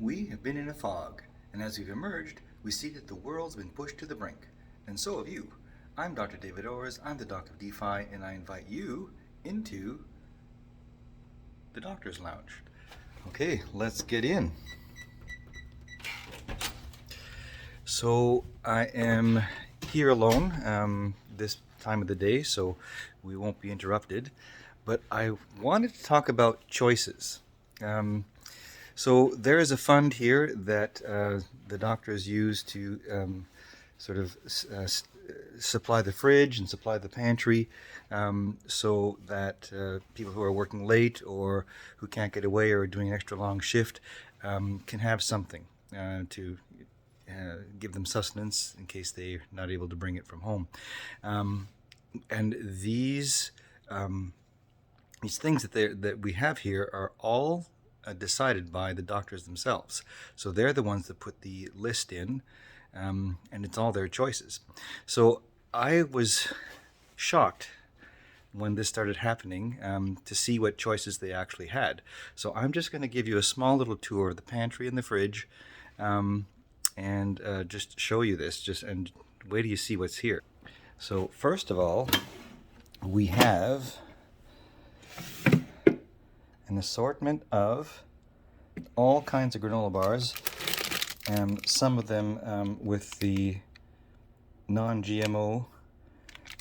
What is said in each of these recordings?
We have been in a fog, and as we've emerged, we see that the world's been pushed to the brink. And so have you. I'm Dr. David Orrs, I'm the Doc of DeFi, and I invite you into the Doctor's Lounge. Okay, let's get in. So I am here alone this time of the day, so we won't be interrupted. But I wanted to talk about choices. So there is a fund here that the doctors use to supply the fridge and supply the pantry, so that people who are working late or who can't get away or are doing an extra long shift can have something to give them sustenance in case they're not able to bring it from home. And these things that we have here are all decided by the doctors themselves. So they're the ones that put the list in, and it's all their choices. So I was shocked when this started happening to see what choices they actually had. So I'm just going to give you a small little tour of the pantry and the fridge, and just show you this. And wait till you see what's here. So first of all, we have an assortment of all kinds of granola bars, and some of them with the non-GMO,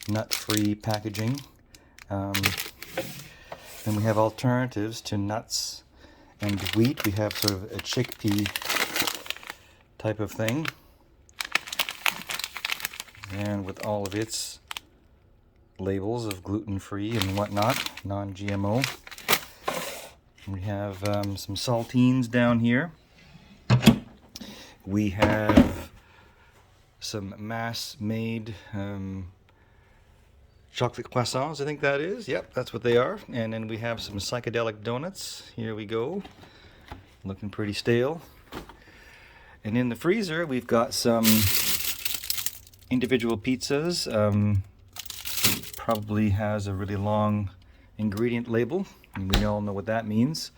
nut-free packaging. Then we have alternatives to nuts and wheat. We have sort of a chickpea type of thing, and with all of its labels of gluten-free and whatnot, non-GMO. We have some saltines down here. We have some mass-made chocolate croissants, I think that is. Yep, that's what they are. And then we have some psychedelic donuts. Here we go. Looking pretty stale. And in the freezer, we've got some individual pizzas. Probably has a really long ingredient label, and we all know what that means.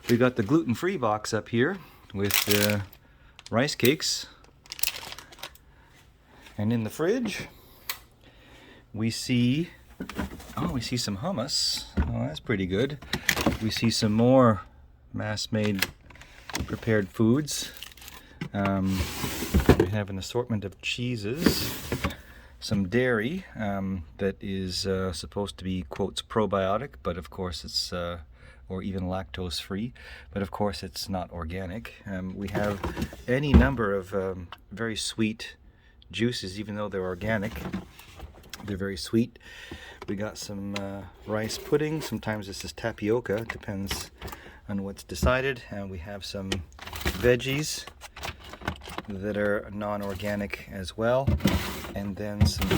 We've got the gluten-free box up here with rice cakes. And in the fridge, we see some hummus. Oh, that's pretty good. We see some more mass-made prepared foods. We have an assortment of cheeses, some dairy that is supposed to be, quotes, probiotic, but of course it's, or even lactose free, but of course it's not organic. We have any number of very sweet juices, even though they're organic. They're very sweet. We got some rice pudding. Sometimes this is tapioca, it depends on what's decided. And we have some veggies that are non-organic as well, and then some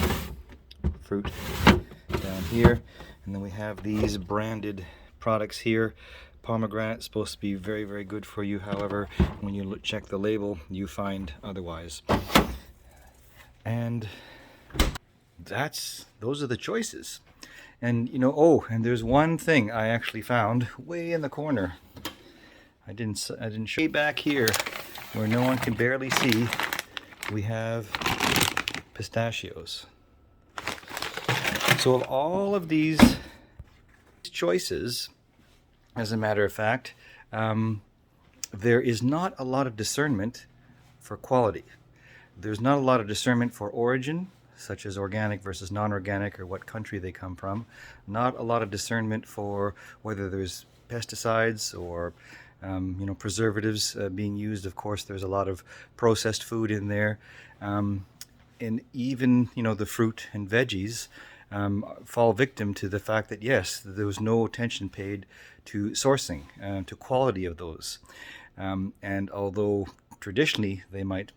fruit down here. And then we have these branded products here. Pomegranate is supposed to be very, very good for you. However, when you check the label, you find otherwise. And those are the choices. And and there's one thing I actually found way in the corner. I didn't show you back here where no one can barely see. We have pistachios. So of all of these choices, as a matter of fact, there is not a lot of discernment for quality. There's not a lot of discernment for origin, such as organic versus non-organic, or what country they come from. Not a lot of discernment for whether there's pesticides or preservatives being used. Of course, there's a lot of processed food in there. And even, the fruit and veggies fall victim to the fact that, yes, there was no attention paid to sourcing, to quality of those. And although traditionally they might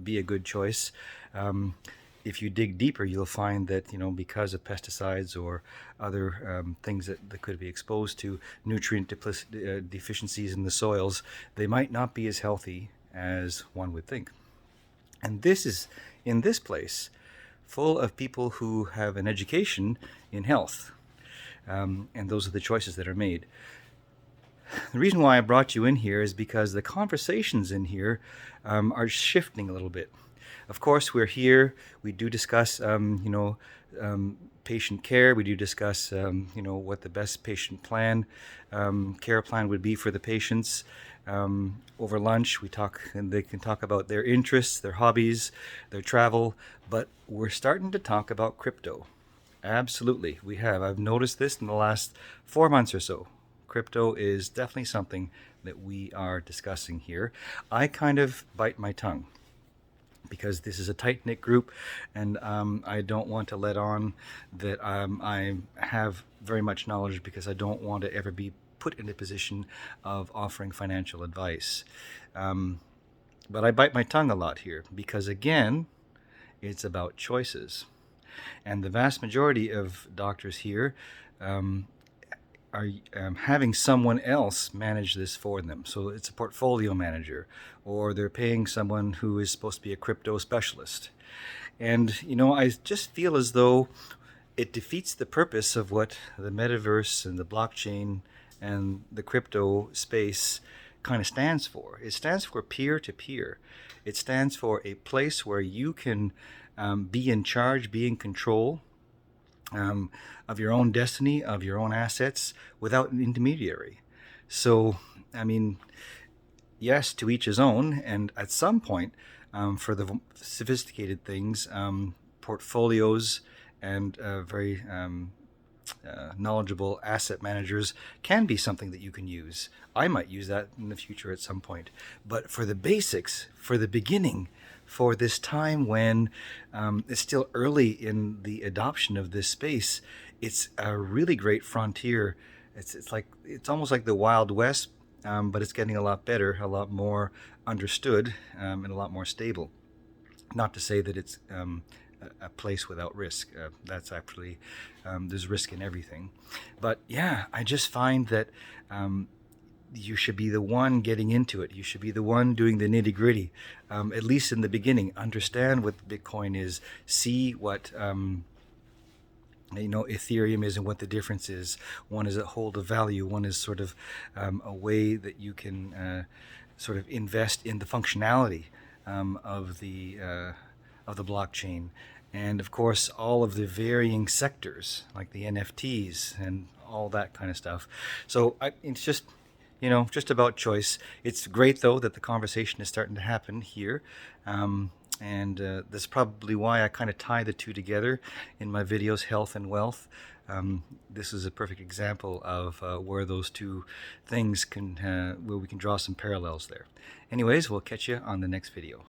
be a good choice, if you dig deeper, you'll find that, because of pesticides or other things that could be exposed to nutrient deficiencies in the soils, they might not be as healthy as one would think. And this is, in this place, full of people who have an education in health. And those are the choices that are made. The reason why I brought you in here is because the conversations in here are shifting a little bit. Of course, we're here. We do discuss, patient care. We do discuss, what the best patient plan, care plan would be for the patients. Over lunch, we talk, and they can talk about their interests, their hobbies, their travel. But we're starting to talk about crypto. Absolutely, we have. I've noticed this in the last 4 months or so. Crypto is definitely something that we are discussing here. I kind of bite my tongue because this is a tight-knit group, and I don't want to let on that I have very much knowledge, because I don't want to ever be put in a position of offering financial advice. But I bite my tongue a lot here because, again, it's about choices. And the vast majority of doctors here are having someone else manage this for them. So it's a portfolio manager, or they're paying someone who is supposed to be a crypto specialist. And, I just feel as though it defeats the purpose of what the metaverse and the blockchain and the crypto space kind of stands for. It stands for peer-to-peer. It stands for a place where you can be in charge, be in control of your own destiny, of your own assets, without an intermediary. So, yes, to each his own. And at some point, for the sophisticated things, portfolios and very knowledgeable asset managers can be something that you can use. I might use that in the future at some point. But for the basics, for the beginning, for this time when it's still early in the adoption of this space, it's a really great frontier. It's almost like the Wild West, but it's getting a lot better, a lot more understood, and a lot more stable. Not to say that it's a place without risk. That's actually, there's risk in everything. But yeah, I just find that you should be the one getting into it. You should be the one doing the nitty gritty, at least in the beginning. Understand what Bitcoin is. See what Ethereum is and what the difference is. One is a hold of value. One is sort of a way that you can sort of invest in the functionality of the blockchain. And of course, all of the varying sectors like the NFTs and all that kind of stuff. So it's just just about choice. It's great, though, that the conversation is starting to happen here. And that's probably why I kind of tie the two together in my videos, health and wealth. This is a perfect example of where those two things where we can draw some parallels there. Anyways, we'll catch you on the next video.